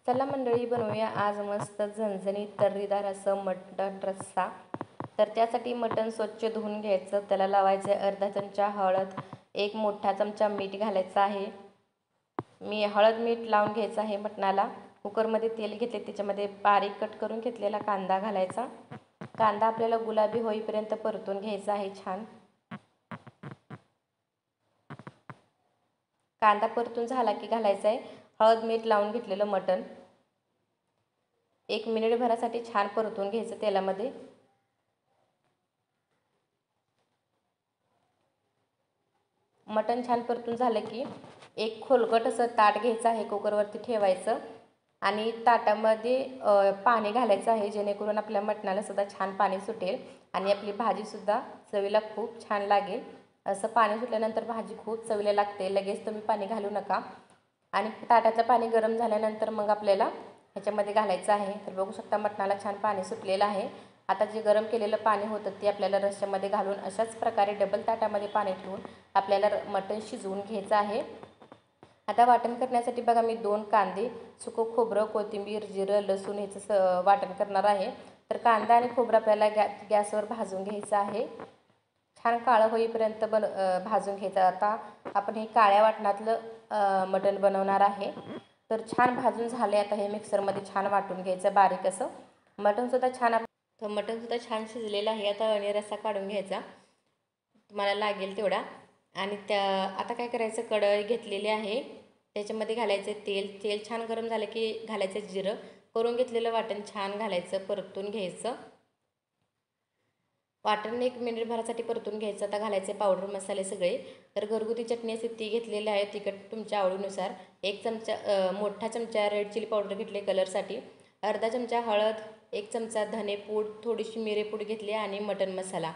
चला मंडळी, बनवूया आज मस्त झणझणीत तर्रीदार असं मटण रस्सा। तर त्यासाठी मटण स्वच्छ धुवून घ्यायचं, त्याला लावायचं अर्धा चमचा हळद, एक मोठा चमचा मीठ घालायचं आहे। मी हळद मीठ लावून घ्यायचं आहे मटणाला। कुकरमध्ये तेल घेतले, त्याच्यामध्ये बारीक कट करून घेतलेला कांदा घालायचा। कांदा आपल्याला गुलाबी होईपर्यंत परतून घ्यायचा आहे छान। कांदा परतून झाला की घालायचं आहे हळद मीठ लावून घेतलेलं मटण। 1 मिनिट भरासाठी छान परतून घ्यायचं तेलामध्ये। मटण छान परतून झालं की एक खोलगट असं ताट घ्यायचं आहे, कुकरवरती ठेवायचं आणि ताटामध्ये पाणी घालायचं आहे, जेणेकरून आपल्या मटणाला सुद्धा छान पाणी सुटेल आणि आपली भाजी सुद्धा चवीला खूप छान लागेल। असं पाणी सुटल्यानंतर भाजी खूप चवीला लागते। लगेच तुम्ही पाणी घालू नका आणि ताटाचं पाणी गरम झाल्यानंतर मग आपल्याला ह्याच्यामध्ये घालायचं आहे। तर बघू शकता मटणाला छान पाणी सुटलेलं आहे। आता जे गरम केलेलं पाणी होतं ते आपल्याला रश्श्यामध्ये घालून अशाच प्रकारे डबल ताटामध्ये पाणी ठेवून आपल्याला मटण शिजवून घ्यायचं आहे। आता वाटण करण्यासाठी बघा, मी 2 कांदे, सुकं खोबरं, कोथिंबीर, जिरं, लसूण ह्याचं वाटण करणार आहे। तर कांदा आणि खोबरं आपल्याला गॅसवर भाजून घ्यायचं आहे, छान काळं होईपर्यंत भाजून घ्यायचं। आता आपण हे काळ्या वाटणातलं मटण बनवणार आहे। तर छान भाजून झाले। आता हे मिक्सरमध्ये छान वाटून घ्यायचं बारीक असं। मटणसुद्धा छान शिजलेलं आहे। आता अळणी रस्सा काढून घ्यायचा तुम्हाला लागेल तेवढा आणि आता काय करायचं, कढई घेतलेली आहे, त्याच्यामध्ये घालायचं तेल छान गरम झालं की घालायचं जिरं, करून घेतलेलं वाटण छान घालायचं, परतून घ्यायचं। वाटण 1 मिनिट भरासाठी परतून घ्यायचं। आता घालायचे पावडर मसाले सगळे। तर घरगुती चटणी असते ती घेतलेली आहे, तिखट तुमच्या आवडीनुसार। 1 चमचा मोठा चमचा रेड चिली पावडर घेतले कलरसाठी, अर्धा चमचा हळद, 1 चमचा धनेपूड, थोडीशी मिरेपूड घेतली आणि मटण मसाला।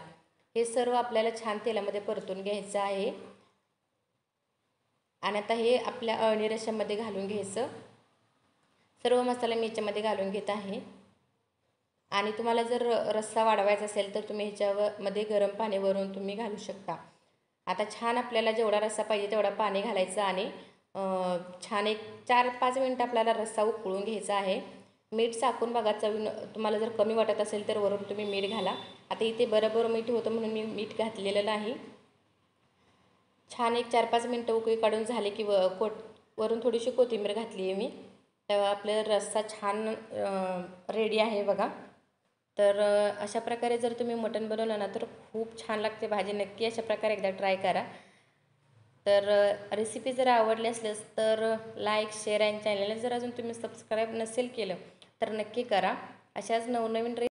हे सर्व आपल्याला छान तेलामध्ये परतून घ्यायचं आहे आणि आता हे आपल्या अळणी रश्श्यामध्ये घालून घ्यायचं। सर्व मसाले मी याच्यामध्ये घालून घेत आहे आणि तुम्हाला जर रस्सा वाढवायचा असेल तर तुम्ही ह्याच्यामध्ये गरम पाणी वरून तुम्ही घालू शकता। आता छान आपल्याला जेवढा रस्सा पाहिजे तेवढा पाणी घालायचं आणि छान एक 4-5 मिनिटं आपल्याला रस्सा उकळून घ्यायचा आहे। मीठ चाखून बघा, तुम्हाला जर कमी वाटत असेल तर वरून तुम्ही मीठ घाला। आता इथे बरोबर मीठ होतं म्हणून मी मीठ घातलेलं नाही। छान एक 4-5 मिनिटं उकळी काढून झाले की वरून थोडीशी कोथिंबीर घातली आहे मी, तेव्हा आपला रस्सा छान रेडी आहे बघा। तर अशा प्रकारे जर तुम्ही मटण बनवलं ना तर खूप छान लागते भाजी। नक्की अशा प्रकारे एकदा ट्राय करा। तर रेसिपी जर आवडली असल्यास तर लाईक, शेअर आणि चॅनलला जर अजून तुम्ही सबस्क्राईब नसेल केलं तर नक्की करा। अशाच नवनवीन